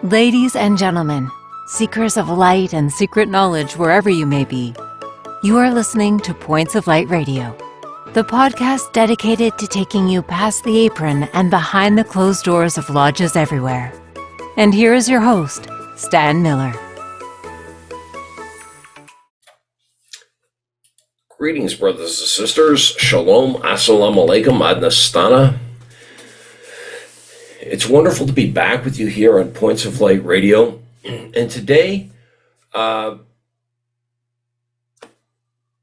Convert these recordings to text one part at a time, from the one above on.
Ladies and gentlemen, seekers of light and secret knowledge wherever you may be, you are listening to Points of Light Radio, the podcast dedicated to taking you past the apron and behind the closed doors of lodges everywhere. And here is your host, Stan Miller. Greetings, brothers and sisters. Shalom, assalamu alaikum, ad nastana. It's wonderful to be back with you here on Points of Light Radio. And today, I'm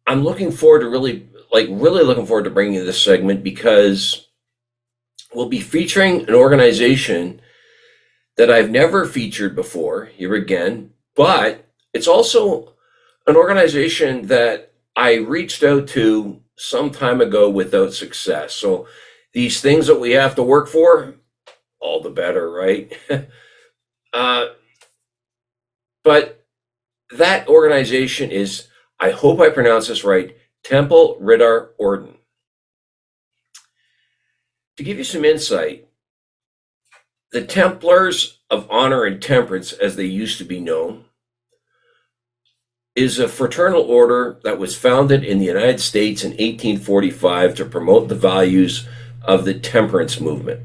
looking forward to really looking forward to bringing you this segment because we'll be featuring an organization that I've never featured before, here again, but it's also an organization that I reached out to some time ago without success. So these things that we have to work for, all the better, right? But that organization is, I hope I pronounce this right, Tempel Riddare Orden. To give you some insight, the Templars of Honor and Temperance, as they used to be known, is a fraternal order that was founded in the United States in 1845 to promote the values of the temperance movement.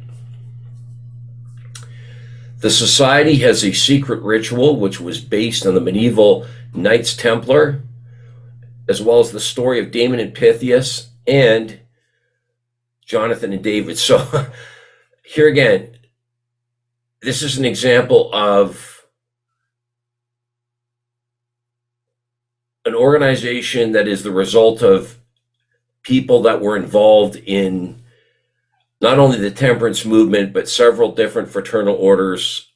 The society has a secret ritual which was based on the medieval Knights Templar, as well as the story of Damon and Pythias and Jonathan and David. So here again, this is an example of an organization that is the result of people that were involved in not only the temperance movement, but several different fraternal orders,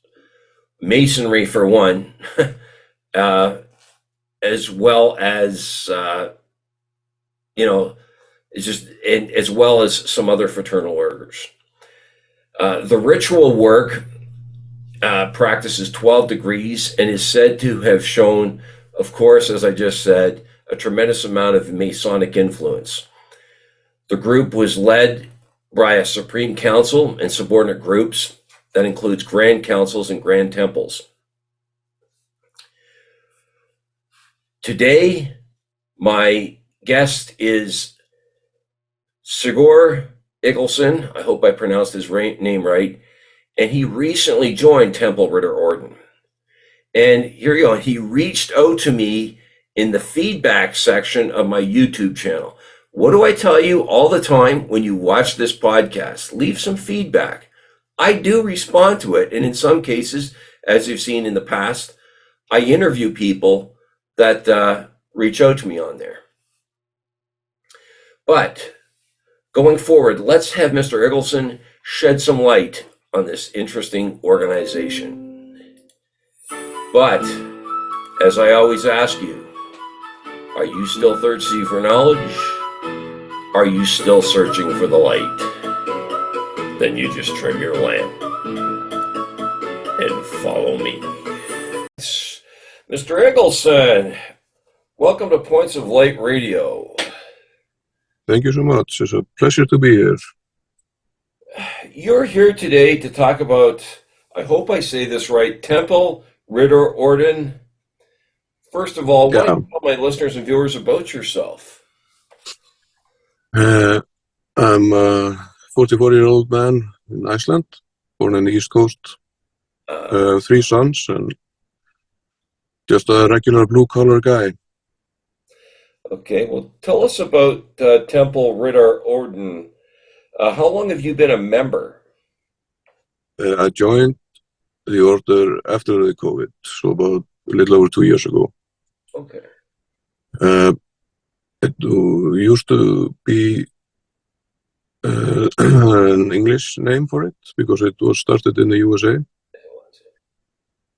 Masonry for one, as well as, as well as some other fraternal orders. The ritual work practices 12 degrees and is said to have shown, of course, as I just said, a tremendous amount of Masonic influence. The group was led by a supreme council and subordinate groups that includes grand councils and grand temples. Today, my guest is Sigurður Egilsson. I hope I pronounced his name right. And he recently joined Tempel Riddare Orden. And here you go. He reached out to me in the feedback section of my YouTube channel. What do I tell you all the time when you watch this podcast? Leave some feedback. I do respond to it. And in some cases, as you've seen in the past, I interview people that reach out to me on there. But going forward, let's have Mr. Egilsson shed some light on this interesting organization. But as I always ask you, are you still thirsty for knowledge? Are you still searching for the light? Then you just trim your lamp and follow me. Mr. Egilsson, welcome to Points of Light Radio. Thank you so much. It's a pleasure to be here. You're here today to talk about, I hope I say this right, Tempel Riddare Orden. First of all, why don't you tell my listeners and viewers about yourself? I'm a 44-year-old man in Iceland, born on the East Coast. 3 sons and just a regular blue-collar guy. Okay, well, tell us about Tempel Riddare Orden. How long have you been a member? I joined the order after the COVID, so about a little over 2 years ago. Okay. It used to be an English name for it because it was started in the USA.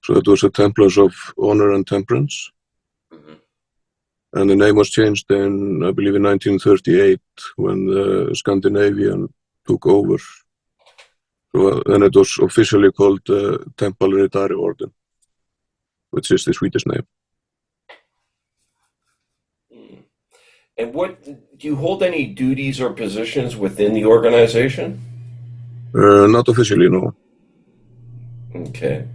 So it was the Templars of Honor and Temperance. Mm-hmm. And the name was changed in, I believe, in 1938 when the Scandinavian took over. So then it was officially called Tempel Riddare Orden, which is the Swedish name. And do you hold any duties or positions within the organization? Not officially, no. Okay.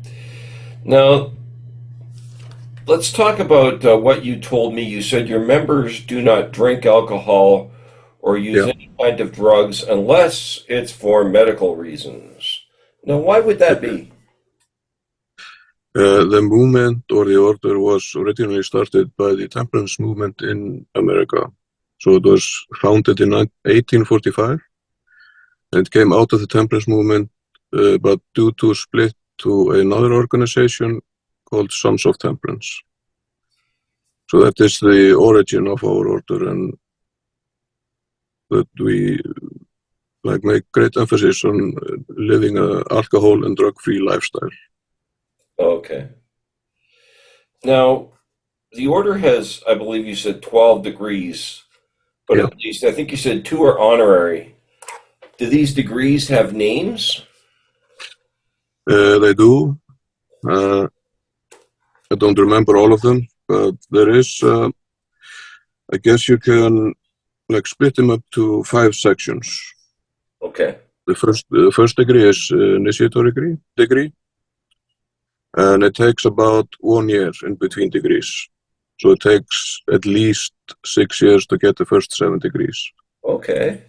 Now, let's talk about what you told me. You said your members do not drink alcohol or use Yeah. any kind of drugs unless it's for medical reasons. Now, why would that be? The movement or the order was originally started by the temperance movement in America. So it was founded in 1845. And it came out of the temperance movement, but due to a split to another organization called Sons of Temperance. So that is the origin of our order, and that we make great emphasis on living an alcohol and drug-free lifestyle. Okay. Now, the order has, I believe you said 12 degrees, but Yeah. at least I think you said 2 are honorary. Do these degrees have names? They do. I don't remember all of them, but there is, I guess you can split them up to 5 sections. Okay. The first degree is initiatory degree, and it takes about 1 year in between degrees. So it takes at least 6 years to get the first 7 degrees. Okay.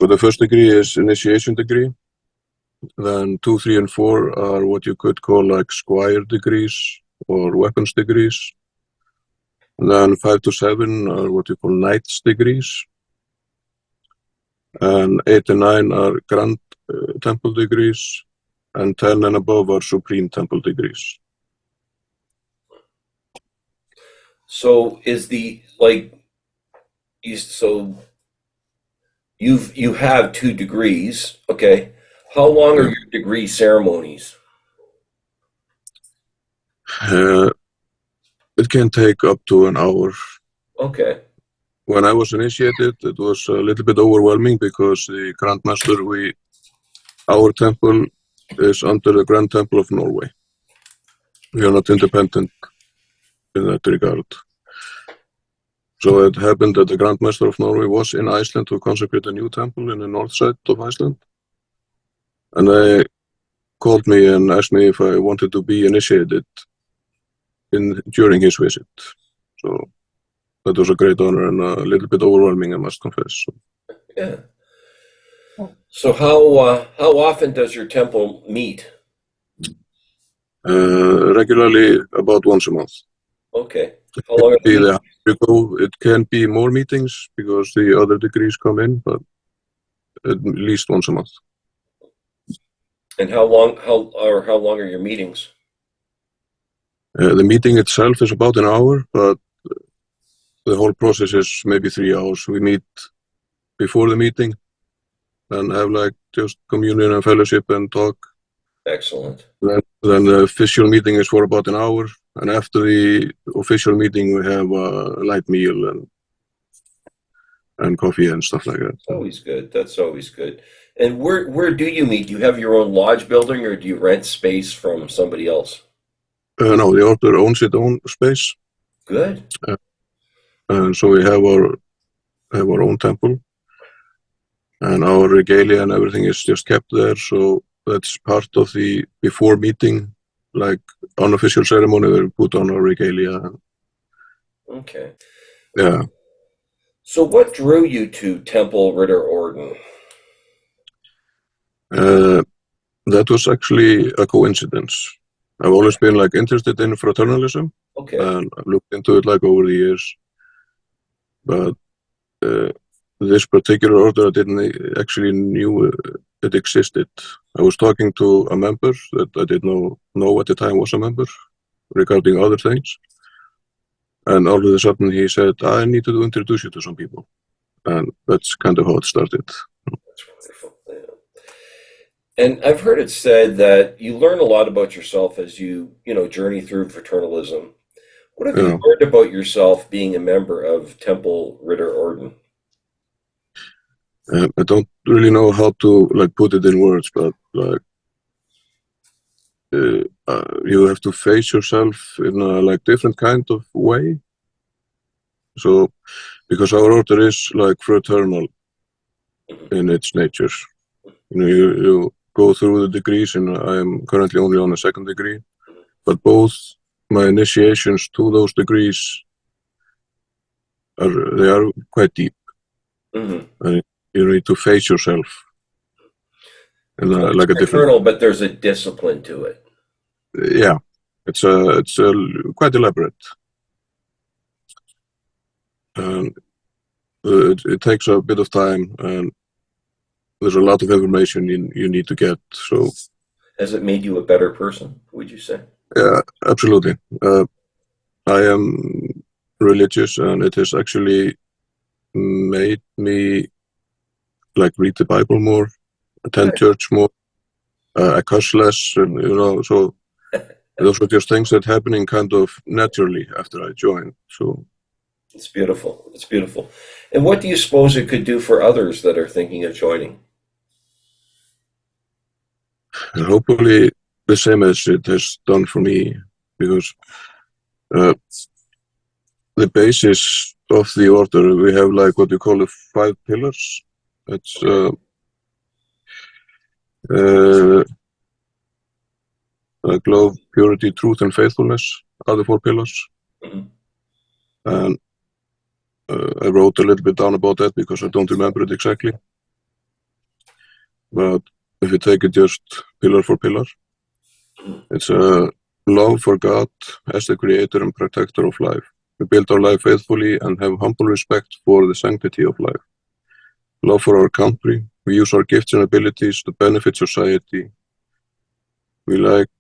But the first degree is initiation degree. Then 2, 3, and 4 are what you could call squire degrees or weapons degrees. And then 5 to 7 are what you call knights degrees. And 8 and 9 are grand temple degrees. And 10 and above are supreme temple degrees. So is the you have 2 degrees, okay? How long are Yeah. your degree ceremonies? It can take up to an hour. Okay. When I was initiated, it was a little bit overwhelming because the Grandmaster, our temple is under the Grand Temple of Norway. We are not independent in that regard. So it happened that the Grandmaster of Norway was in Iceland to consecrate a new temple in the north side of Iceland. And they called me and asked me if I wanted to be initiated during his visit. So that was a great honor and a little bit overwhelming, I must confess. Yeah. So how often does your temple meet? Regularly, about once a month. Okay. How long are the meetings? It can be more meetings because the other degrees come in, but at least once a month. And how long are your meetings? The meeting itself is about an hour, but the whole process is maybe 3 hours. We meet before the meeting and have just communion and fellowship and talk. Excellent. Then the official meeting is for about an hour, and after the official meeting we have a light meal and coffee and stuff like that. That's always good. That's always good. And where do you meet? Do you have your own lodge building, or do you rent space from somebody else? No, the order owns its own space. Good. And so we have our own temple, and our regalia and everything is just kept there. So that's part of the before meeting, unofficial ceremony where we put on our regalia. Okay. Yeah. So what drew you to Tempel Riddare Orden? That was actually a coincidence. I've always been interested in fraternalism, Okay. and I've looked into it over the years. But this particular order, I didn't actually knew it existed. I was talking to a member that I didn't know at the time was a member regarding other things. And all of a sudden he said, I need to introduce you to some people. And that's kind of how it started. That's wonderful. Yeah. And I've heard it said that you learn a lot about yourself as you journey through fraternalism. What have you learned about yourself being a member of Tempel Riddare Orden? I don't really know how to put it in words, but you have to face yourself in a different kind of way. So, because our order is fraternal in its nature, you go through the degrees, and I am currently only on a 2nd degree. but both my initiations to those degrees are quite deep. And you need to face yourself in like a different. But there's a discipline to it. Yeah, it's quite elaborate, and it takes a bit of time, and there's a lot of information you need to get. So, has it made you a better person, would you say? Yeah, absolutely. I am religious, and it has actually made me like read the Bible more, attend church more, I cuss less, and so those were just things that happening kind of naturally after I joined. So it's beautiful. It's beautiful. And what do you suppose it could do for others that are thinking of joining? And hopefully the same as it has done for me, because the basis of the order, we have like what you call the 5 pillars. It's like love, purity, truth, and faithfulness are the 4 pillars. And I wrote a little bit down about that because I don't remember it exactly. But if you take it just pillar for pillar, it's a love for God as the creator and protector of life. We build our life faithfully and have humble respect for the sanctity of life. Love for our country. We use our gifts and abilities to benefit society. We like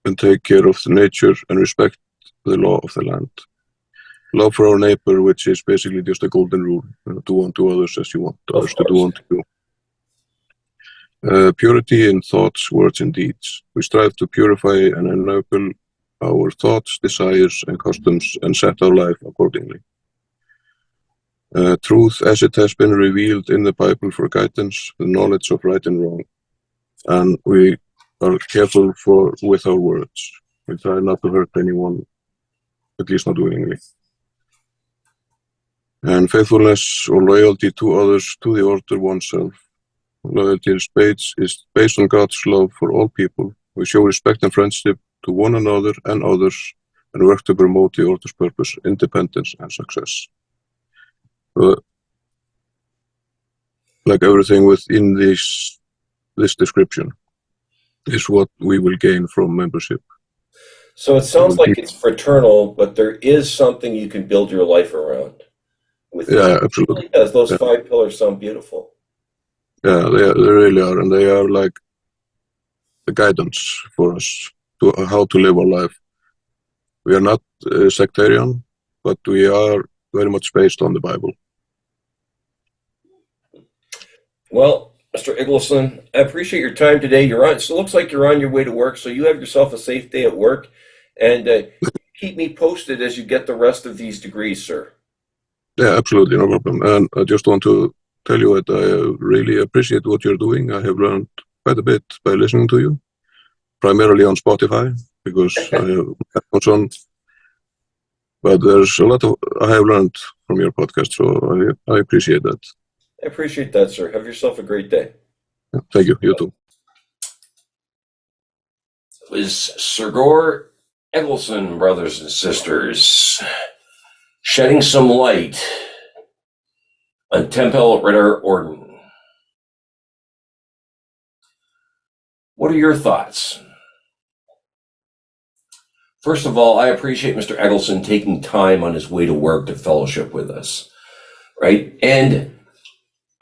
and take care of the nature and respect the law of the land. Love for our neighbor, which is basically just a golden rule. Do unto others as you want others to do unto you. Purity in thoughts, words, and deeds. We strive to purify and ennoble our thoughts, desires, and customs, and set our life accordingly. Truth, as it has been revealed in the Bible for guidance, the knowledge of right and wrong. And we are careful with our words. We try not to hurt anyone, at least not willingly. And faithfulness or loyalty to others, to the order, oneself. Loyalty is based on God's love for all people. We show respect and friendship to one another and others, and work to promote the order's purpose, independence, and success. Like everything within this description is what we will gain from membership. So it sounds like it's fraternal, but there is something you can build your life around. Yeah, absolutely. Because those 5 pillars sound beautiful. Yeah, they really are, and they are like the guidance for us to how to live our life. We are not sectarian, but we are very much based on the Bible. Well, Mr. Egilsson, I appreciate your time today. So it looks like you're on your way to work, so you have yourself a safe day at work, and keep me posted as you get the rest of these degrees, sir. Yeah, absolutely, no problem. And I just want to tell you that I really appreciate what you're doing. I have learned quite a bit by listening to you, primarily on Spotify, because I have headphones on. But there's a lot I have learned from your podcast, so I appreciate that. I appreciate that, sir. Have yourself a great day. Thank you. You too. It was Sigurður Egilsson, brothers and sisters, shedding some light on Tempel Riddare Orden. What are your thoughts? First of all, I appreciate Mr. Egilsson taking time on his way to work to fellowship with us, right? And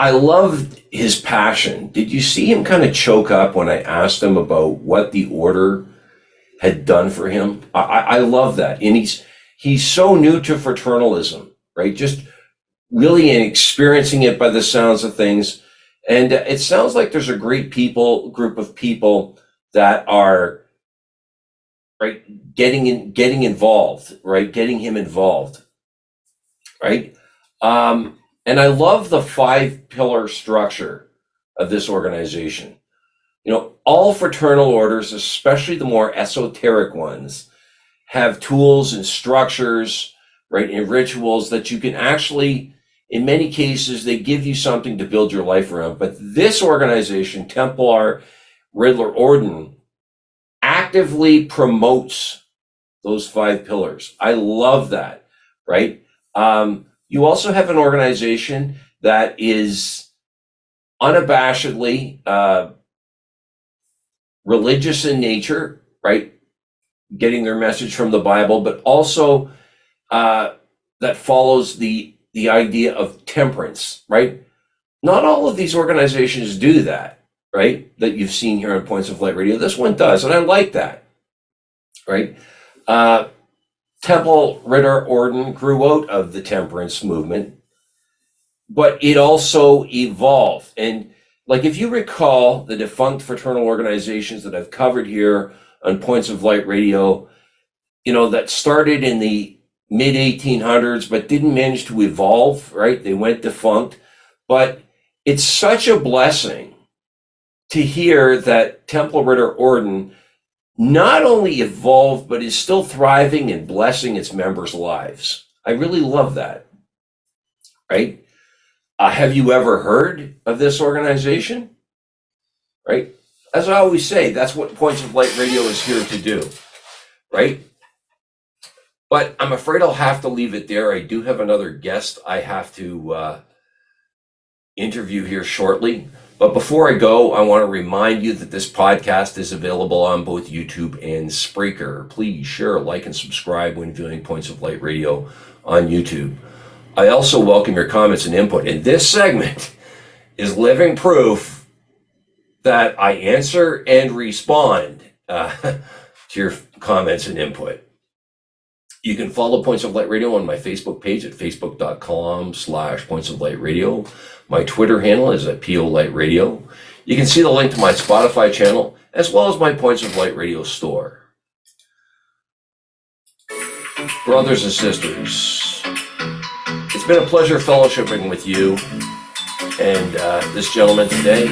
I loved his passion. Did you see him kind of choke up when I asked him about what the order had done for him? I love that. And he's so new to fraternalism, right? Just really experiencing it by the sounds of things. And it sounds like there's a great group of people that are, right, getting involved, right? Getting him involved, right? And I love the 5-pillar structure of this organization. You know, all fraternal orders, especially the more esoteric ones, have tools and structures, right, and rituals that you can actually, in many cases, they give you something to build your life around. But this organization, Tempel Riddare Orden, actively promotes those 5 pillars. I love that, right? You also have an organization that is unabashedly religious in nature, right? Getting their message from the Bible, but also that follows the idea of temperance, right? Not all of these organizations do that, right? That you've seen here on Points of Light Radio. This one does, and I like that, right? Tempel Riddare Orden grew out of the temperance movement, but it also evolved. And like, if you recall the defunct fraternal organizations that I've covered here on Points of Light Radio, that started in the mid 1800s, but didn't manage to evolve, right? They went defunct. But it's such a blessing to hear that Tempel Riddare Orden not only evolved, but is still thriving and blessing its members' lives. I really love that, right? Have you ever heard of this organization? Right? As I always say, that's what Points of Light Radio is here to do, right? But I'm afraid I'll have to leave it there. I do have another guest I have to interview here shortly. But before I go, I want to remind you that this podcast is available on both YouTube and Spreaker. Please share, like, and subscribe when viewing Points of Light Radio on YouTube. I also welcome your comments and input. And this segment is living proof that I answer and respond to your comments and input. You can follow Points of Light Radio on my Facebook page at facebook.com/Points of Light Radio. My Twitter handle is at PO Light Radio. You can see the link to my Spotify channel, as well as my Points of Light Radio store. Brothers and sisters, it's been a pleasure fellowshipping with you and this gentleman today.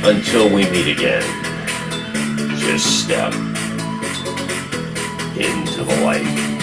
Until we meet again, just step into the light.